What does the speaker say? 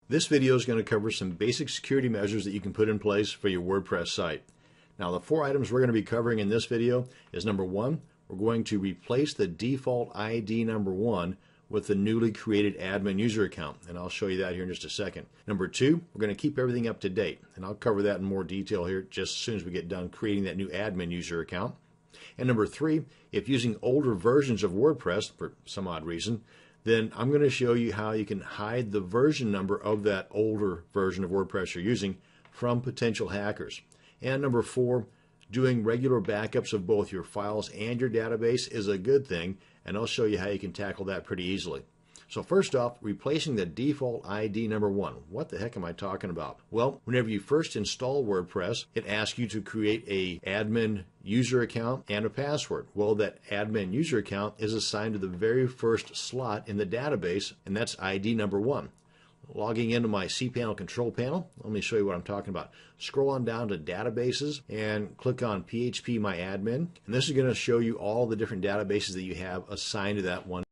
This video is going to cover some basic security measures that you can put in place for your WordPress site. Now, the 4 items we're going to be covering in this video is number 1, we're going to replace the default ID number 1 with the newly created admin user account, and I'll show you that here in just a second. Number 2, we're going to keep everything up to date, and I'll cover that in more detail here just as soon as we get done creating that new admin user account. And number 3, if using older versions of WordPress for some odd reason, then I'm going to show you how you can hide the version number of that older version of WordPress you're using from potential hackers. And number 4, doing regular backups of both your files and your database is a good thing, and I'll show you how you can tackle that pretty easily. So first off, replacing the default ID number 1. What the heck am I talking about? Well, whenever you first install WordPress, it asks you to create a admin user account and a password. Well, that admin user account is assigned to the very first slot in the database, and that's ID number 1. Logging into my cPanel control panel, let me show you what I'm talking about. Scroll on down to databases and click on PHP My Admin, and this is going to show you all the different databases that you have assigned to that one